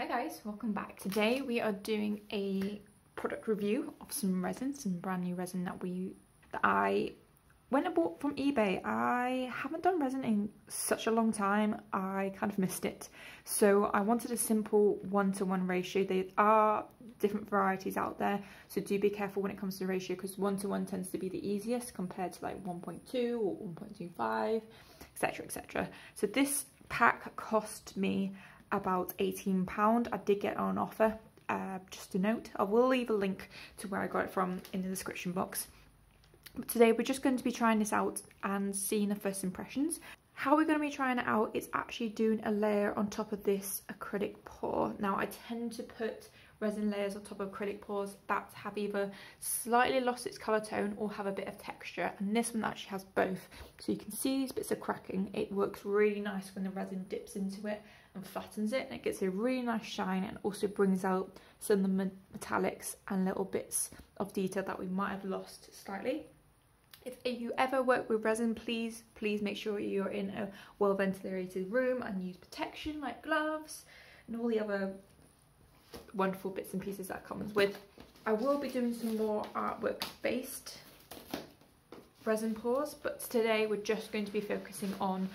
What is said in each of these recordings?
Hi guys, welcome back. Today we are doing a product review of some resin, some brand new resin that I went and bought from eBay. I haven't done resin in such a long time, I kind of missed it. So I wanted a simple 1-to-1 ratio. There are different varieties out there, so do be careful when it comes to ratio, because 1-to-1 tends to be the easiest compared to like 1.2 or 1.25, etc, etc. So this pack cost me about £18. I did get it on offer, just a note. I will leave a link to where I got it from in the description box. But today we're just going to be trying this out and seeing the first impressions. How we're going to be trying it out is actually doing a layer on top of this acrylic pour. Now I tend to put resin layers on top of acrylic pours that have either slightly lost its colour tone or have a bit of texture, and this one actually has both. So you can see these bits of cracking. It works really nice when the resin dips into it and flattens it, and it gets a really nice shine and also brings out some of the metallics and little bits of detail that we might have lost slightly. If you ever work with resin, please make sure you're in a well ventilated room and use protection like gloves and all the other wonderful bits and pieces that comes with. I will be doing some more artwork based resin pours, but today we're just going to be focusing on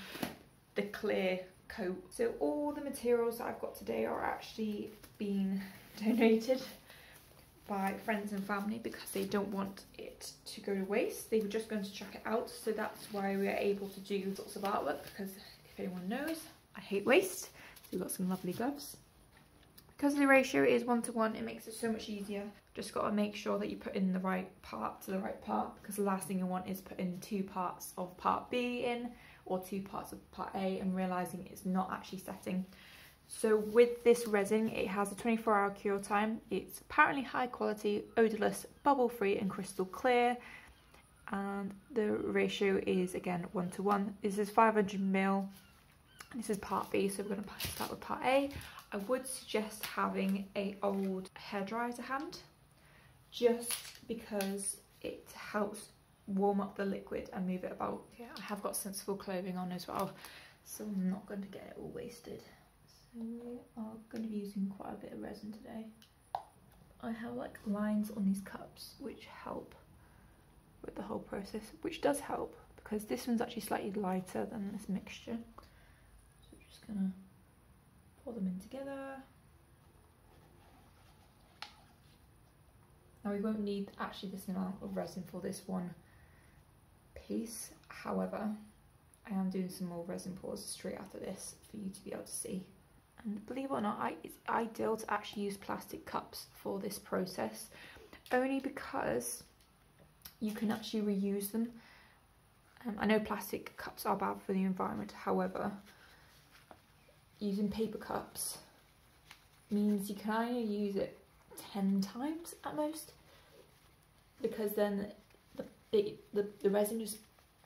the clear coat. So all the materials that I've got today are actually being donated by friends and family because they don't want it to go to waste. They were just going to chuck it out, so that's why we are able to do sorts of artwork, because if anyone knows, I hate waste. So we've got some lovely gloves. Because the ratio is 1-to-1, it makes it so much easier. Just got to make sure that you put in the right part to the right part, because the last thing you want is put in 2 parts of part B in or 2 parts of part A and realising it's not actually setting. So with this resin, it has a 24-hour cure time. It's apparently high quality, odourless, bubble free and crystal clear. And the ratio is again 1-to-1. This is 500ml. This is part B, so we're going to start with part A. I would suggest having an old hairdryer to hand, just because it helps warm up the liquid and move it about. Yeah, I have got sensible clothing on as well, so I'm not going to get it all wasted. So we are going to be using quite a bit of resin today. I have like lines on these cups which help with the whole process, which does help because this one's actually slightly lighter than this mixture. So we're just going to pour them in together. Now we won't need actually this amount of resin for this one piece, however I am doing some more resin pours straight after this for you to be able to see. And believe it or not, it's ideal to actually use plastic cups for this process, only because you can actually reuse them. I know plastic cups are bad for the environment, however using paper cups means you can only use it 10 times at most, because then the resin just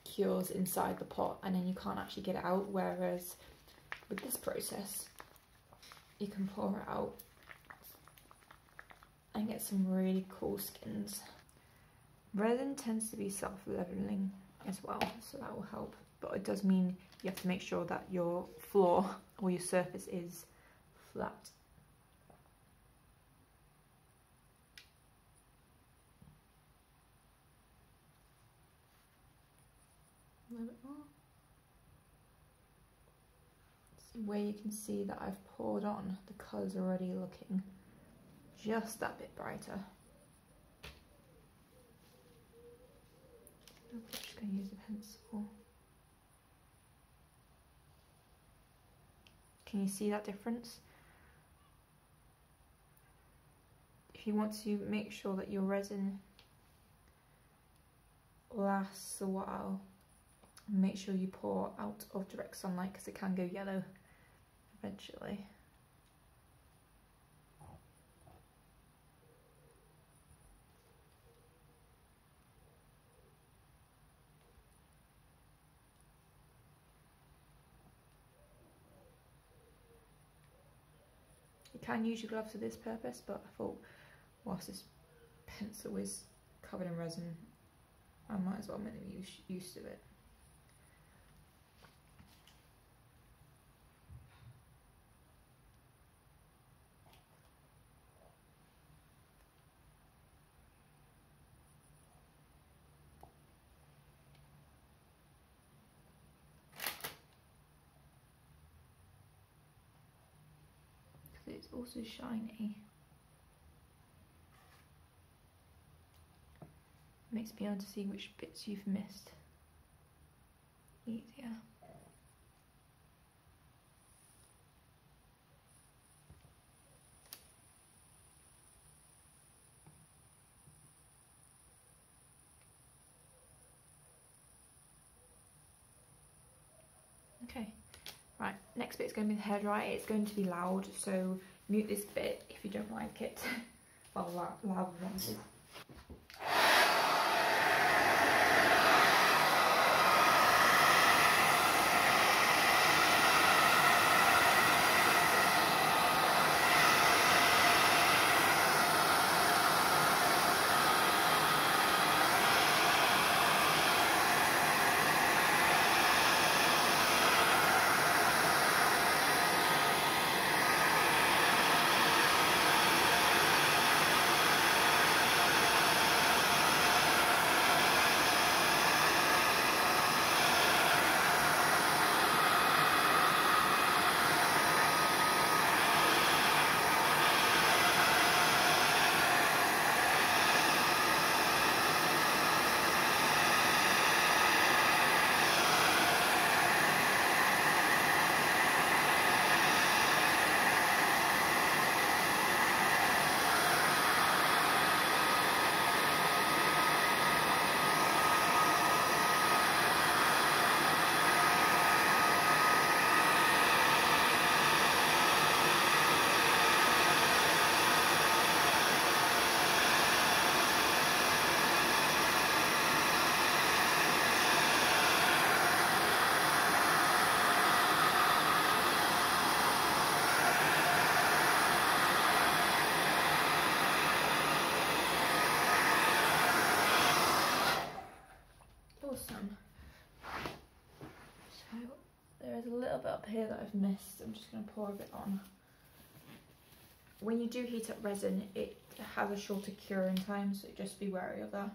cures inside the pot and then you can't actually get it out, whereas with this process you can pour it out and get some really cool skins. Resin tends to be self-leveling as well, so that will help, but it does mean you have to make sure that your floor or your surface is flat. A little bit more. So where you can see that I've poured on, the colour's already looking just that bit brighter. I'm just going to use a pencil. Can you see that difference? If you want to make sure that your resin lasts a while, make sure you pour out of direct sunlight, because it can go yellow eventually. You can use your gloves for this purpose, but I thought whilst this pencil is covered in resin, I might as well make them used to it. but it's also shiny. Makes me able to see which bits you've missed easier. Okay, right, next bit is going to be the hairdryer. It's going to be loud, so mute this bit if you don't like it. Well, loud ones. Awesome. So there is a little bit up here that I've missed. I'm just going to pour a bit on. When you do heat up resin, it has a shorter curing time, so just be wary of that.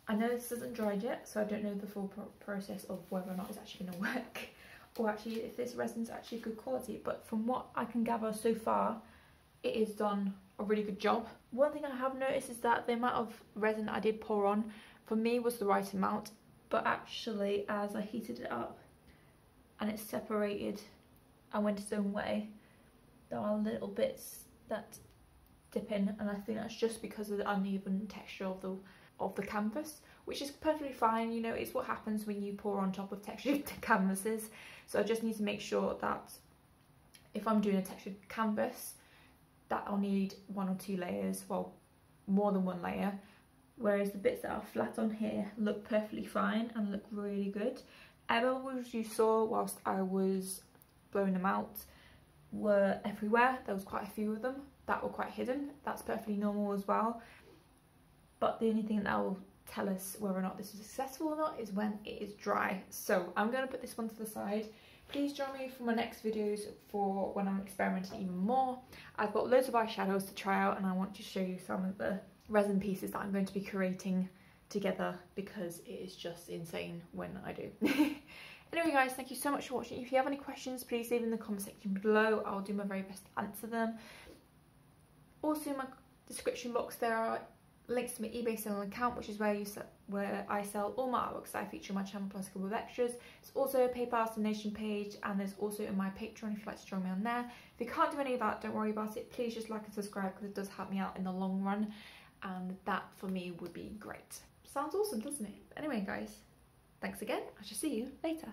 I know this isn't dried yet, so I don't know the full process of whether or not it's actually going to work, or actually if this resin's actually good quality, but from what I can gather so far, it has done a really good job. One thing I have noticed is that the amount of resin that I did pour on, for me, was the right amount. But actually, as I heated it up and it separated and went its own way, there are little bits that dip in, and I think that's just because of the uneven texture of the canvas, which is perfectly fine. You know, it's what happens when you pour on top of textured canvases. So I just need to make sure that if I'm doing a textured canvas, that I'll need 1 or 2 layers, well, more than 1 layer. Whereas the bits that are flat on here look perfectly fine and look really good. Air bubbles you saw whilst I was blowing them out were everywhere. There was quite a few of them that were quite hidden. That's perfectly normal as well. But the only thing that will tell us whether or not this is successful or not is when it is dry. So I'm going to put this one to the side. Please join me for my next videos for when I'm experimenting even more. I've got loads of eyeshadows to try out, and I want to show you some of the resin pieces that I'm going to be creating together, because it is just insane when I do. Anyway guys, thank you so much for watching. If you have any questions, please leave in the comment section below. I'll do my very best to answer them. Also in my description box there are links to my eBay selling account, which is where I sell all my artworks that I feature on my channel, plus a couple of extras. It's also a PayPal donation page, and there's also in my Patreon if you'd like to join me on there. If you can't do any of that, don't worry about it. Please just like and subscribe, because it does help me out in the long run, and that for me would be great. Sounds awesome, doesn't it? Anyway guys, thanks again. I shall see you later.